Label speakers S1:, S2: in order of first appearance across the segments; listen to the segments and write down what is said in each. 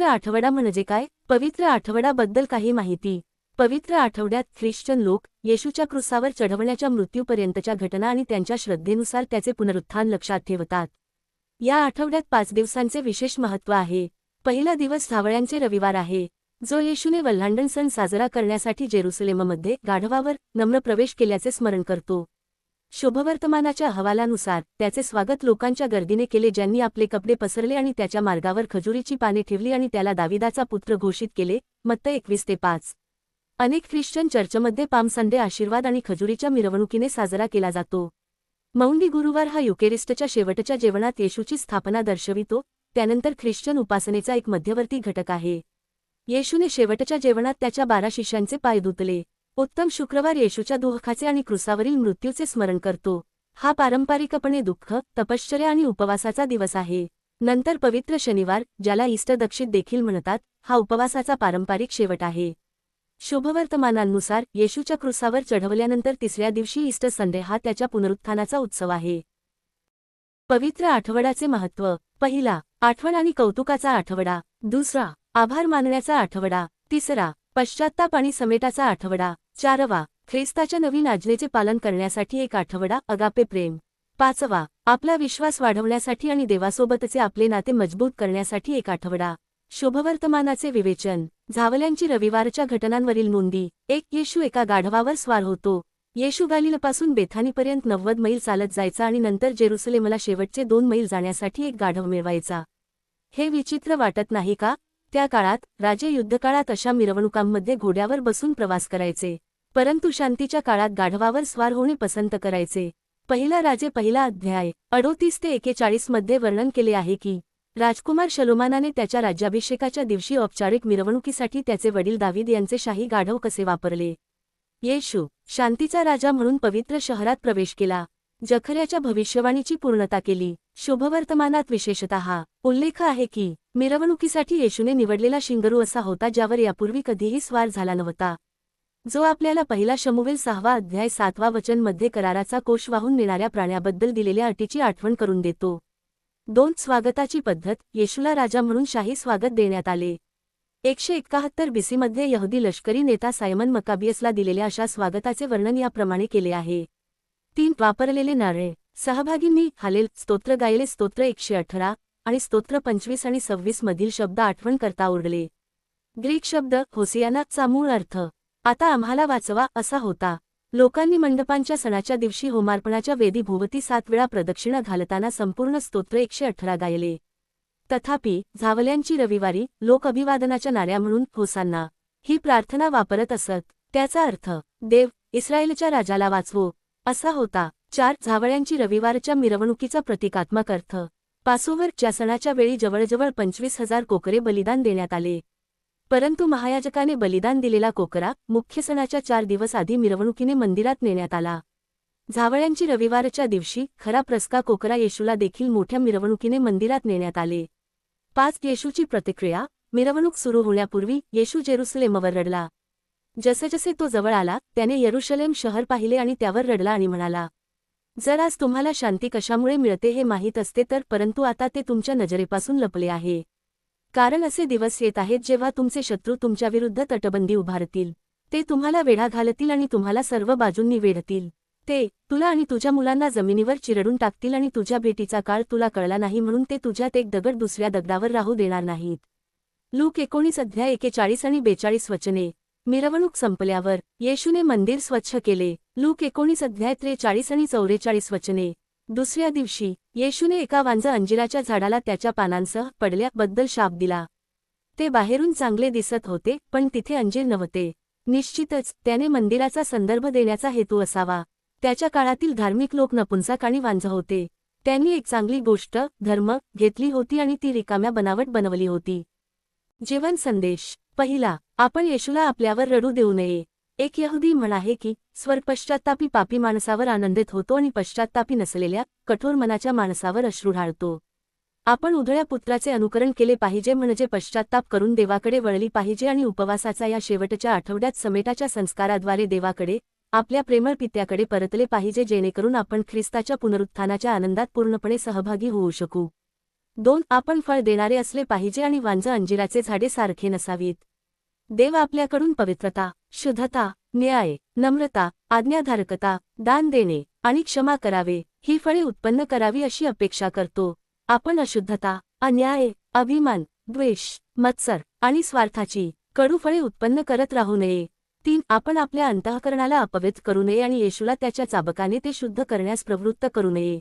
S1: पवित्र आठवडा म्हणजे काय? पवित्र आठवड्याबद्दल काही माहिती. पवित्र आठवड्यात ख्रिश्चन लोक येशूच्या क्रूसावर चढवण्याच्या मृत्यूपर्यंतच्या घटना आणि त्यांच्या श्रद्धेनुसार त्याचे पुनरुत्थान लक्षात ठेवतात. या आठवड्यात 5 दिवसांचे विशेष महत्त्व आहे. पहिला दिवस झावळ्यांचे रविवार आहे, जो येशूने वल्हांडण सण साजरा करण्यासाठी जेरुसलेममध्ये गाढवावर नम्र प्रवेश केल्याचे स्मरण करतो. शुभवर्तमानाच्या अहवालानुसार त्याचे स्वागत लोकांच्या गर्दीने केले, ज्यांनी आपले कपडे पसरले आणि त्याच्या मार्गावर खजुरीची पाने ठेवली आणि त्याला दाविदाचा पुत्र घोषित केले. मत्तय 21-5. अनेक ख्रिश्चन चर्चमध्ये पाम संडे आशीर्वाद आणि खजुरीच्या मिरवणुकीने साजरा केला जातो. मौंडी गुरुवार हा युकेरिस्टच्या शेवटच्या जेवणात येशूची स्थापना दर्शवितो. त्यानंतर ख्रिश्चन उपासनेचा एक मध्यवर्ती घटक आहे. येशूने शेवटच्या जेवणात त्याच्या 12 शिष्यांचे पाय धुतले. उत्तम शुक्रवार येशूच्या दुःखाचे आणि क्रूसावरील मृत्यूचे स्मरण करतो. हा पारंपरिकपणे दुःख, तपश्चर्या आणि उपवासाचा दिवस आहे. नंतर पवित्र शनिवार, ज्याला ईस्टर दक्षित देखील म्हणतात, हा उपवासाचा पारंपरिक शेवट आहे. शुभवर्तमानांनुसार येशूच्या क्रूसावर चढवल्यानंतर तिसऱ्या दिवशी ईस्टर संडे हा त्याच्या पुनरुत्थानाचा उत्सव आहे. पवित्र आठवड्याचे महत्त्व. पहिला, आठवण आणि कौतुकाचा आठवडा. दुसरा, आभार मानण्याचा आठवडा. तिसरा, पश्चात्ताप आणि समेटाचा आठवडा. चारवा, ख्रिस्ताच्या नवीन आज्ञेचे पालन करण्यासाठी एक आठवडा, अगापे प्रेम. पाचवा, आपला विश्वास वाढवण्यासाठी आणि देवासोबतचे आपले नाते मजबूत करण्यासाठी एक आठवडा. शुभवर्तमानाचे विवेचन. झावल्यांची रविवारच्या घटनांवरील नोंदी. 1. येशू एका गाढवावर स्वार होतो. येशू गालिलपासून बेथानीपर्यंत 90 मैल चालत जायचा आणि नंतर जेरुसलेमला शेवटचे 2 मैल जाण्यासाठी एक गाढव मिळवायचा. हे विचित्र वाटत नाही का? त्या काळात राजे युद्धकाळात अशा मिरवणुकांमध्ये घोड्यावर बसून प्रवास करायचे, परंतु शांतीच्या काळात गाढवावर स्वार होणे पसंत करायचे. पहिला राजे पहिला अध्याय 38-41 मध्ये वर्णन केले आहे की राजकुमार शलोमानाने त्याच्या राज्याभिषेकाच्या दिवशी औपचारिक मिरवणुकीसाठी त्याचे वडील दावीद यांचे शाही गाढव कसे वापरले. येशू शांतीचा राजा म्हणून पवित्र शहरात प्रवेश केला. जखर्याच्या भविष्यवाणीची पूर्णता केली. शुभवर्तमानात विशेषतः उल्लेख आहे की मिरवणुकीसाठी येशूने निवडलेला शिंगरू असा होता ज्यावर यापूर्वी कधीही स्वार झाला नव्हता, जो आपल्याला पहिला शमूएल 6 अध्याय 7 वचन मध्ये कराराचा कोश वाहून नेणाऱ्या प्राण्याबद्दल दिलेल्या अटीची आठवण करून देतो. 2. स्वागताची पद्धत. येशूला राजा म्हणून शाही स्वागत देण्यात आले. 171 बीसीमध्ये यहुदी लष्करी नेता सायमन मकाबियसला दिलेल्या अशा स्वागताचे वर्णन याप्रमाणे केले आहे. 3. वापरलेले नारे. सहभागींनी हालेल स्तोत्र गायले. स्तोत्र 118 आणि स्तोत्र 25 आणि 26 मधील शब्द आठवण करता ओरडले. ग्रीक शब्द होसियाना चा मूळ अर्थ आता आम्हाला वाचवा असा होता. लोकांनी मंडपांच्या सणाच्या दिवशी होमार्पणाच्या वेदी भोवती 7 वेळा प्रदक्षिणा घालताना संपूर्ण स्तोत्र 118 गायले. तथापि झावल्यांची रविवारी लोक अभिवादनाच्या नाऱ्या म्हणून होसांना ही प्रार्थना वापरत असत. त्याचा अर्थ देव इस्रायलच्या राजाला वाचवो असा होता. 4. झावळ्यांची रविवारच्या मिरवणुकीचा प्रतिकात्मक अर्थ. पासोव्हरच्या सणाच्या वेळी जवळजवळ 25,000 कोकरे बलिदान देण्यात आले, परंतु महायाजकाने बलिदान दिलेला कोकरा मुख्य सणाच्या 4 दिवस आधी मिरवणुकीने मंदिरात नेण्यात आला. झावळ्यांची रविवारच्या दिवशी खरा प्रस्का कोकरा येशूला देखील मोठ्या मिरवणुकीने मंदिरात नेण्यात आले. 5. येशूची प्रतिक्रिया. मिरवणूक सुरू होण्यापूर्वी येशू जेरुसलेमवर रडला. जसजसे तो जवळ आला त्याने यरूशलेम शहर पाहिले आणि त्यावर रडला आणि म्हणाला, जर आज तुम्हाला शांती कशामुळे मिळते हे माहीत असते तर, परंतु आता ते तुमच्या नजरेपासून लपले आहे. कारण असे दिवस येत आहेत जेव्हा तुमचे शत्रू तुमच्याविरुद्ध तटबंदी उभारतील. ते तुम्हाला वेढा घालतील आणि तुम्हाला सर्व बाजूंनी वेढतील. ते तुला आणि तुझ्या मुलांना जमिनीवर चिरडून टाकतील आणि तुझ्या भेटीचा काळ तुला कळला नाही म्हणून ते तुझ्यात एक दगड दुसऱ्या दगडावर राहू देणार नाहीत. लूक 19 अध्याय 41 आणि 42 वचने. मिरवणूक संपल्यावर येशूने मंदिर स्वच्छ केले. लूक 19 अध्याय 43 आणि 44 वचने. दुसऱ्या दिवशी येशूने एका वांझ अंजिराच्या झाडाला त्याच्या पानांसह पडल्याबद्दल शाप दिला. ते बाहेरून चांगले दिसत होते पण तिथे अंजीर नव्हते. निश्चितच त्याने मंदिराचा संदर्भ देण्याचा हेतू असावा. त्याच्या काळातील धार्मिक लोक नपुंसक आणि वांझ होते. त्यांनी एक चांगली गोष्ट धर्म घेतली होती आणि ती रिकाम्या बनावट बनवली होती. जीवन संदेश. पहिला, आपण येशूला आपल्यावर रडू देऊ नये. एक यहुदी म्हण आहे की स्वरपश्चात्तापी पापी माणसावर आनंदित होतो आणि पश्चात्तापी नसलेल्या कठोर मनाच्या माणसावर अश्रू ढाळतो. आपण उधळ्या पुत्राचे अनुकरण केले पाहिजे, म्हणजे पश्चात्ताप करून देवाकडे वळली पाहिजे आणि उपवासाचा या शेवटच्या आठवड्यात समेटाच्या संस्काराद्वारे देवाकडे आपल्या प्रेमळ पित्याकडे परतले पाहिजे, जेणेकरून आपण ख्रिस्ताच्या पुनरुत्थानाच्या आनंदात पूर्णपणे सहभागी होऊ शकू. 2. आपण फळ देणारे असले पाहिजे आणि वांझं अंजिराचे झाडे सारखे नसावीत. देव आपल्याकडून पवित्रता, शुद्धता, न्याय, नम्रता, आज्ञाधारकता, दान देणे आणि क्षमा करावे ही फळे उत्पन्न करावी अशी अपेक्षा करतो. आपण अशुद्धता, अन्याय, अभिमान, द्वेष, मत्सर आणि स्वार्थाची कडू फळे उत्पन्न करत राहू नये. 3. आपण आपल्या अंतःकरणाला अपवित्र करू नये आणि येशूला त्याच्या चाबकाने ते शुद्ध करण्यास प्रवृत्त करू नये.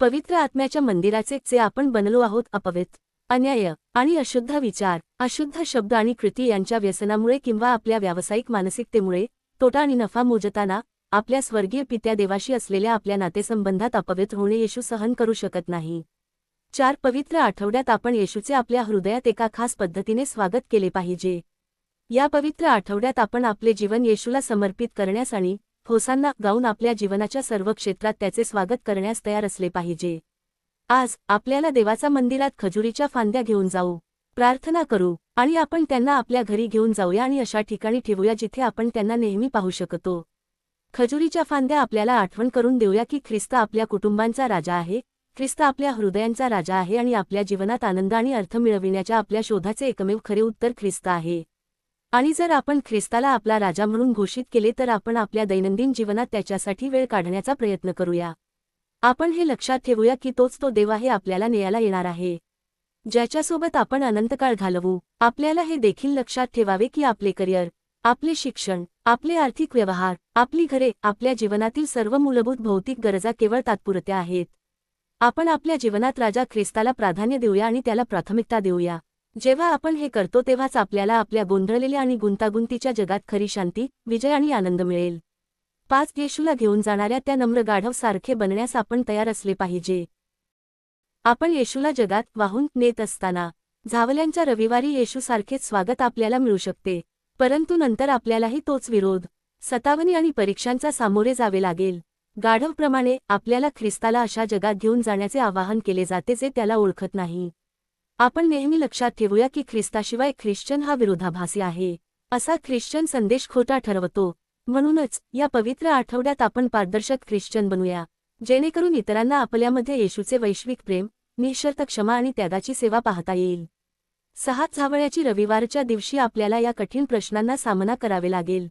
S1: पवित्र आत्म्याच्या मंदिराचे जे आपण बनलो आहोत अपवित्र, अन्याय आणि अशुद्ध विचार, अशुद्ध शब्द आणि कृती यांच्या व्यसनामुळे किंवा आपल्या व्यावसायिक मानसिकतेमुळे तोटा आणि नफा मोजताना आपल्या स्वर्गीय पित्या देवाशी असलेल्या आपल्या नातेसंबंधात अपवित्र होणे येशू सहन करू शकत नाही. 4. पवित्र आठवड्यात आपण येशूचे आपल्या हृदयात एका खास पद्धतीने स्वागत केले पाहिजे. या पवित्र आठवड्यात आपण आपले जीवन येशूला समर्पित करण्यास आणि होसान्ना गाऊन आपल्या जीवनाच्या सर्व क्षेत्रात त्याचे स्वागत करण्यास तयार असले पाहिजे. आज आपल्याला देवाच्या मंदिरात खजुरीच्या फांद्या घेऊन जाऊ, प्रार्थना करू आणि आपण त्यांना आपल्या घरी घेऊन जाऊया आणि अशा ठिकाणी ठेवूया जिथे आपण त्यांना नेहमी पाहू शकतो. खजुरीच्या फांद्या आपल्याला आठवण करून देऊया की ख्रिस्त आपल्या कुटुंबांचा राजा आहे, ख्रिस्त आपल्या हृदयांचा राजा आहे आणि आपल्या जीवनात आनंद आणि अर्थ मिळविण्याच्या आपल्या शोधाचे एकमेव खरे उत्तर ख्रिस्त आहे. आणि जर आपण ख्रिस्ताला आपला राजा म्हणून घोषित केले तर आपण आपल्या दैनंदिन जीवनात त्याच्यासाठी वेळ काढण्याचा प्रयत्न करूया. आपण हे लक्षात ठेवूया की तोच तो देव आहे आपल्याला न्यायला येणार आहे, ज्याच्यासोबत आपण अनंतकाळ घालवू. आपल्याला हे देखील लक्षात ठेवावे की आपले करिअर, आपले शिक्षण, आपले आर्थिक व्यवहार, आपली घरे, आपल्या जीवनातील सर्व मूलभूत भौतिक गरजा केवळ तात्पुरत्या आहेत. आपण आपल्या जीवनात राजा ख्रिस्ताला प्राधान्य देऊया आणि त्याला प्राथमिकता देऊया. जेव्हा आपण हे करतो तेव्हाच आपल्याला आपल्या गोंधळलेल्या आणि गुंतागुंतीच्या जगात खरी शांती, विजय आणि आनंद मिळेल. 5. येशूला घेऊन जाणाऱ्या त्या नम्र गाढव सारखे बनण्यास आपण तयार असले पाहिजे. आपण येशूला जगात वाहून नेत असताना झावल्यांच्या रविवारी येशूसारखेच स्वागत आपल्याला मिळू शकते, परंतु नंतर आपल्यालाही तोच विरोध, सतावणी आणि परीक्षांचा सामोरे जावे लागेल. गाढवप्रमाणे आपल्याला ख्रिस्ताला अशा जगात घेऊन जाण्याचे आवाहन केले जाते जे त्याला ओळखत नाही. आपण नेहमी लक्षात ठेवूया की ख्रिस्ताशिवाय ख्रिश्चन हा विरोधाभासी आहे. असा ख्रिश्चन संदेश खोटा ठरवतो. म्हणूनच या पवित्र आठवड्यात आपण पारदर्शक ख्रिश्चन बनूया, जेणेकरून इतरांना आपल्यामध्ये येशूचे वैश्विक प्रेम, निःशर्त क्षमा आणि त्यागाची सेवा पाहता येईल. 6. झावळ्याची रविवारच्या दिवशी आपल्याला या कठीण प्रश्नांना सामना करावे लागेल.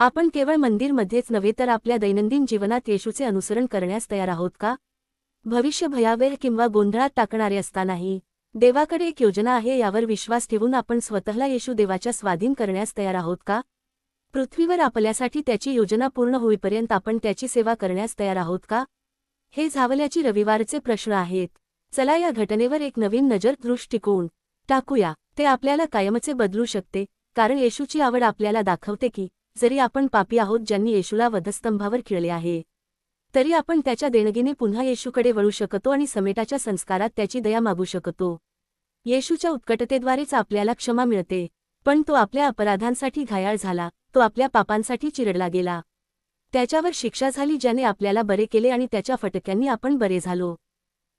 S1: आपण केवळ मंदिरमध्येच नव्हे तर आपल्या दैनंदिन जीवनात येशूचे अनुसरण करण्यास तयार आहोत का? भविष्य भयावह किंवा गोंधळात टाकणारे असतानाही देवाकडे एक योजना आहे यावर विश्वास ठेवून आपण स्वतःला येशू देवाच्या स्वाधीन करण्यास तयार आहोत का? पृथ्वीवर आपल्यासाठी त्याची योजना पूर्ण होईपर्यंत आपण त्याची सेवा करण्यास तयार आहोत का? हे झावल्याची रविवारचे प्रश्न आहेत. चला या घटनेवर एक नवीन नजर दृष्टिकोन टाकूया. ते आपल्याला कायमचे बदलू शकते, कारण येशूची आवड आपल्याला दाखवते की जरी आपण पापी आहोत ज्यांनी येशूला वधस्तंभावर खिळले आहे, तरी आपण त्याच्या देणगीने पुन्हा येशूकडे वळू शकतो आणि समेटाच्या संस्कारात त्याची दया मागू शकतो. येशूच्या उत्कटतेद्वारेच आपल्याला क्षमा मिळते, पण तो आपल्या अपराधांसाठी घायाळ झाला, तो आपल्या पापांसाठी चिरडला गेला. त्याच्यावर शिक्षा झाली ज्याने आपल्याला बरे केले आणि त्याच्या फटक्यांनी आपण बरे झालो.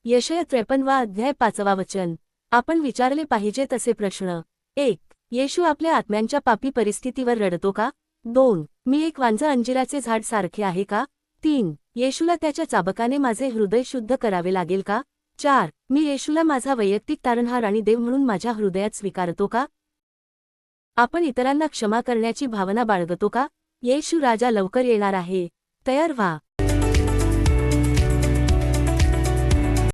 S1: यशया 53 अध्याय 5 वचन. आपण विचारले पाहिजे तसे प्रश्न. 1. येशू आपल्या आत्म्यांच्या पापी परिस्थितीवर रडतो का? 2. मी एक वांझं अंजिराचे झाड सारखे आहे का? 3. येशूला त्याच्या चाबकाने माझे हृदय शुद्ध करावे लागेल का? 4. मी येशूला माझा वैयक्तिक तारणहार आणि देव म्हणून माझ्या हृदयात स्वीकारतो का? आपण इतरांना क्षमा करण्याची भावना बाळगतो का? येशू राजा लवकर येणार आहे. तयार व्हा.